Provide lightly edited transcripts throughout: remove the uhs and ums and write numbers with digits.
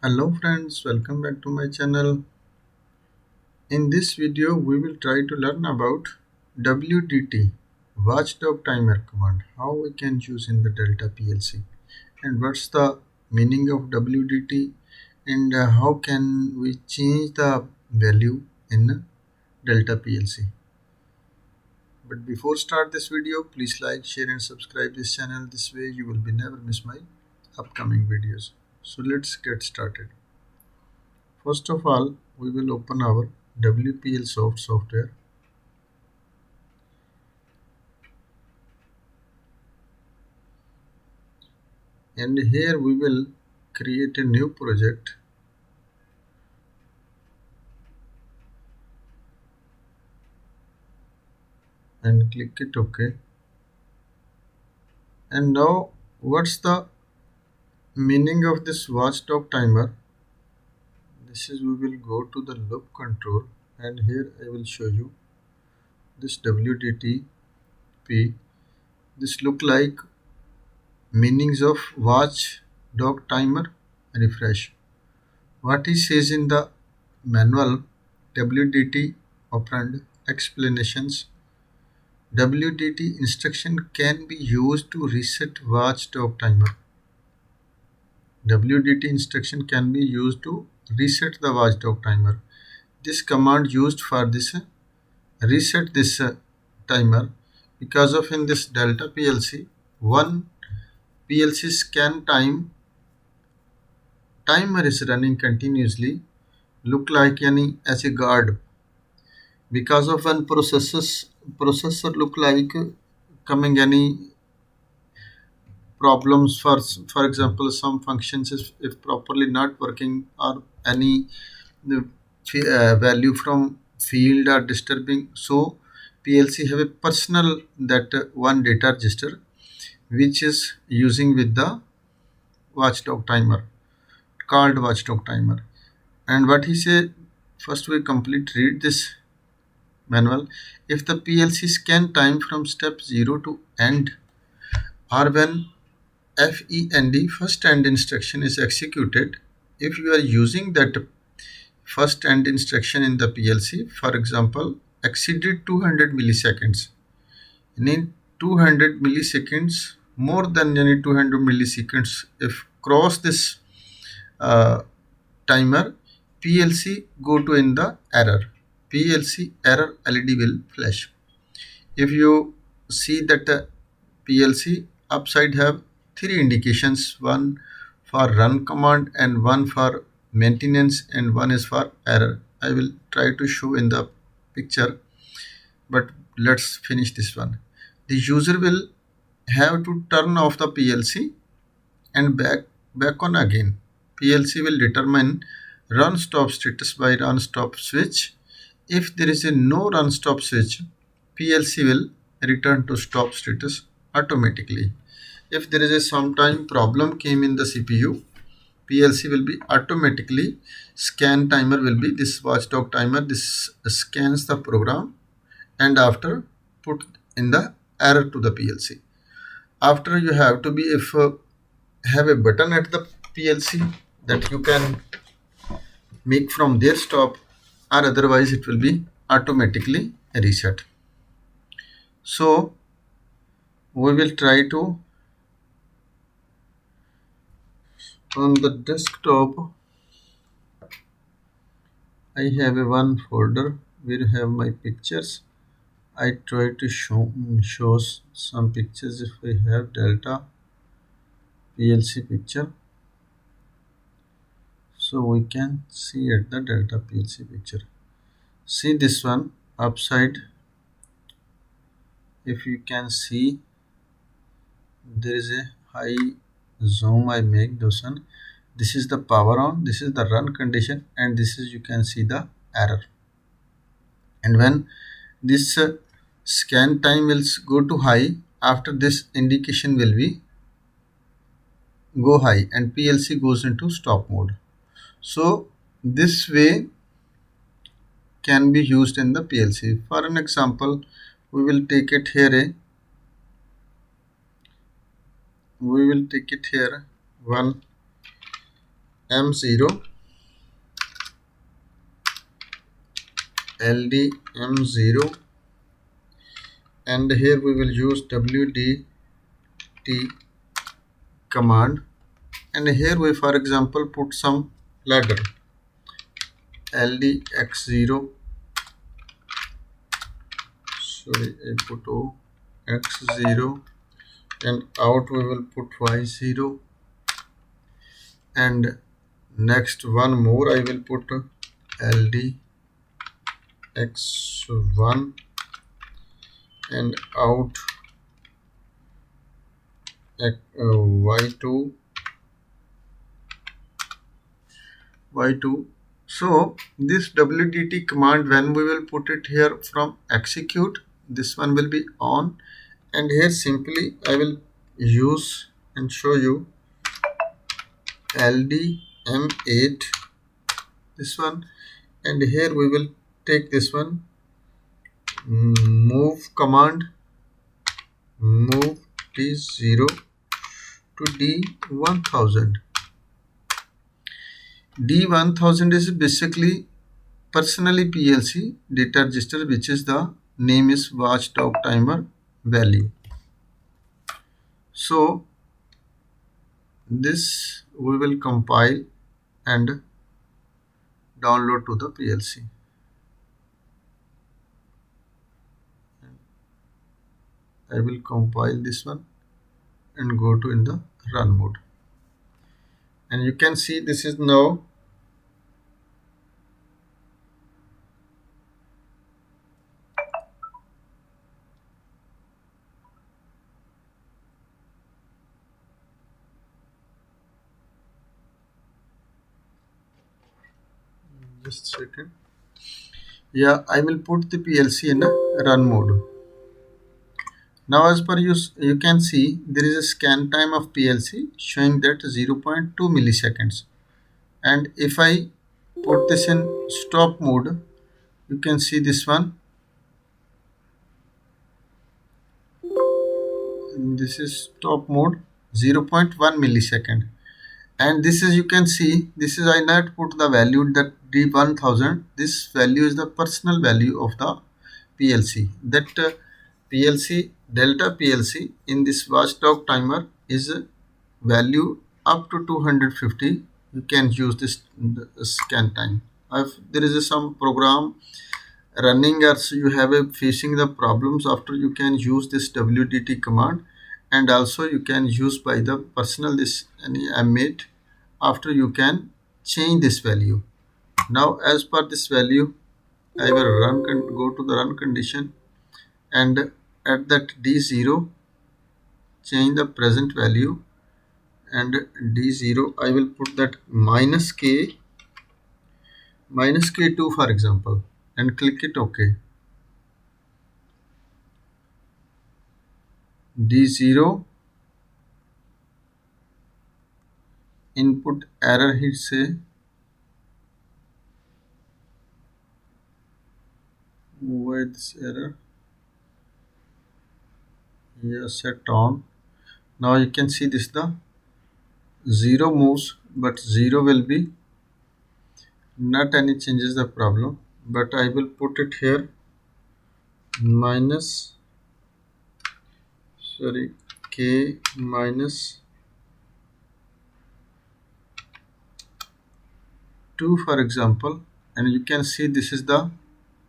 Hello friends, welcome back to my channel. In this video, we will try to learn about WDT, Watchdog Timer command, how we can use in the Delta PLC, and what's the meaning of WDT, and how can we change the value in Delta PLC. But before start this video, please like, share and subscribe this channel. This way you will be never miss my upcoming videos. So let's get started. First of all, we will open our WPLSoft software, and here we will create a new project and click it OK. And now what's the meaning of this watchdog timer? This is, we will go to the loop control, and here I will show you this WDT P. This look like meanings of watchdog timer refresh. What he says in the manual, WDT operand explanations. WDT instruction can be used to reset watchdog timer. WDT instruction can be used to reset the watchdog timer. This command used for this reset this timer because of in this Delta PLC, one PLC scan timer is running continuously, look like any as a guard, because of when processor look like coming any problems. For example, some functions is if properly not working, or any value from field are disturbing, so PLC have a personal that one data register which is using with the watchdog timer, called watchdog timer. And what he said, first we complete read this manual. If the PLC scan time from step 0 to end, or when FEND, first end instruction, is executed, if you are using that first end instruction in the PLC, for example, exceeded 200 milliseconds, and in 200 milliseconds, more than any 200 milliseconds, if cross this uh, timer, PLC go to in the error. PLC error LED will flash. If you see that PLC upside have three indications, one for run command and one for maintenance and one is for error. I will try to show in the picture, but let's finish this one. The user will have to turn off the PLC and back on again. PLC will determine run stop status by run stop switch. If there is a no run stop switch, PLC will return to stop status automatically. If there is a sometime problem came in the CPU, PLC will be automatically scan timer will be this watchdog timer. This scans the program and after put in the error to the PLC. After you have to be, if have a button at the PLC that you can make from their stop, or otherwise it will be automatically reset. So we will try to, on the desktop I have a one folder where I have my pictures. I try to show some pictures. If I have Delta PLC picture, so we can see at the Delta PLC picture. See this one upside. If you can see, there is a high zoom I make this one. This is the power on, this is the run condition, and this is, you can see the error. And when this scan time will go to high, after this indication will be go high and PLC goes into stop mode. So this way can be used in the PLC. For an example, we will take it here we will take it here one M0, LD M0, and here we will use WDT command, and here we for example put some ladder LDX0, sorry I put O X0, and out we will put Y0, and next one more I will put LDX1, and out Y2. So this WDT command, when we will put it here from execute, this one will be on, and here simply I will use and show you LDM8, this one, and here we will take this one, move command, move D0 to D1000. D1000 is basically personally PLC data register, which is the name is Watchdog Timer value. So this we will compile and download to the PLC. I will compile this one and go to in the run mode, and you can see this is now just a second. Yeah, I will put the PLC in a run mode. Now as per you can see there is a scan time of PLC showing that 0.2 milliseconds, and if I put this in stop mode, you can see this one, this is stop mode, 0.1 millisecond, and this is, you can see, this is I not put the value that D1000, this value is the personal value of the PLC, that PLC Delta PLC in this Watchdog timer is a value up to 250. You can use this scan time. If there is some program running or so you have a facing the problems, after you can use this WDT command, and also you can use by the personal this any M8, after you can change this value. Now as per this value I will run go to the run condition, and at that D0 change the present value, and D0 I will put that minus K2 for example, and click it OK. D0 input error, he say why this error, yes, set on. Now you can see this the 0 moves, but 0 will be not any changes the problem, but I will put it here minus, sorry, K minus 2 for example, and you can see this is the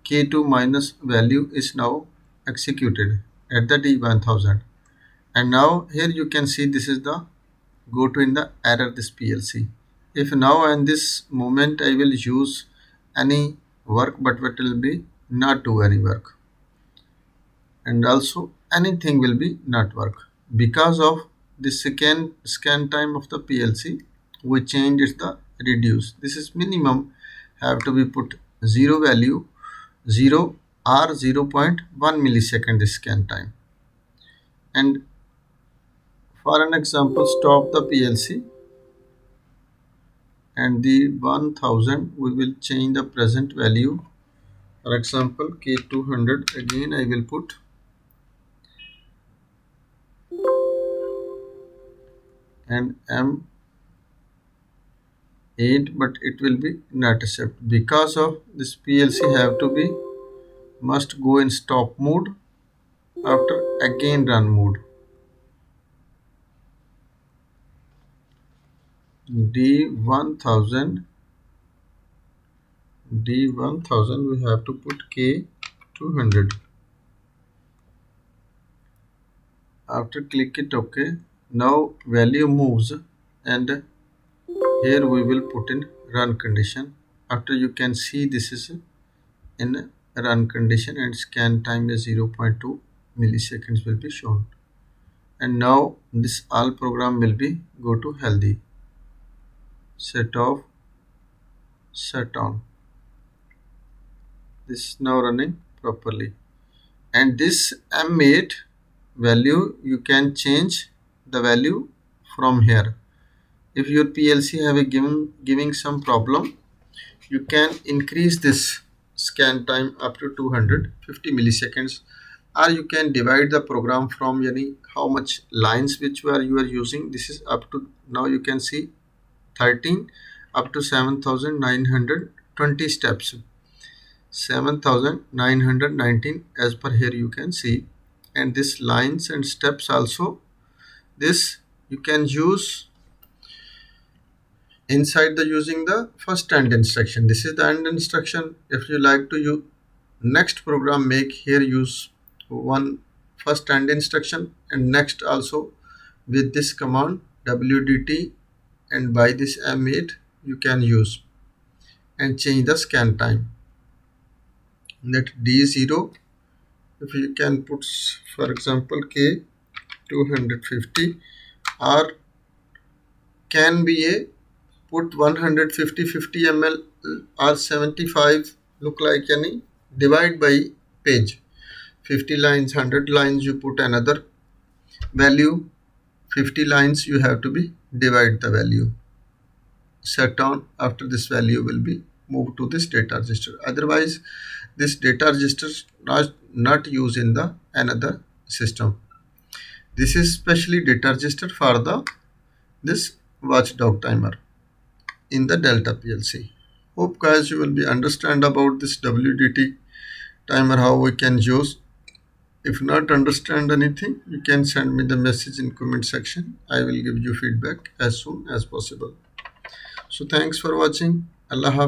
K2 minus value is now executed at the D1000, and now here you can see this is the go to in the error this PLC. If now in this moment I will use any work, but it will be not do any work, and also anything will be not work because of the scan time of the PLC. We change it the reduce. This is minimum have to be put 0 value 0 or 0.1 millisecond scan time. And for an example, stop the PLC, and the 1000 we will change the present value. For example, K200 again I will put, and M 8, but it will be not accept. Because of this PLC have to be must go in stop mode after again run mode. D1000 D1000 we have to put K200. After click it OK. Now value moves, and here we will put in run condition. After you can see this is in run condition and scan time is 0.2 milliseconds will be shown. And now this all program will be go to healthy, set off, set on. This is now running properly. And this M8 value you can change the value from here. If your PLC have a giving some problem, you can increase this scan time up to 250 milliseconds, or you can divide the program from how much lines which you are using. This is up to now you can see 13 up to 7920 steps, 7919 as per here you can see. And this lines and steps also, this you can use inside the using the first and instruction. This is the end instruction. If you like to use next program, make here use one first and instruction, and next also with this command WDT, and by this M8 you can use and change the scan time. That D0, if you can put for example K250, or can be a put 150 50 ml or 75 look like any divide by page. 50 lines, 100 lines you put another value, 50 lines you have to be divide the value, set on. After this value will be moved to this data register. Otherwise this data register not used in the another system. This is specially data register for the this watchdog timer in the Delta PLC. Hope guys you will be understand about this WDT timer, how we can use. If not understand anything, you can send me the message in comment section. I will give you feedback as soon as possible. So thanks for watching. Allah Hafiz.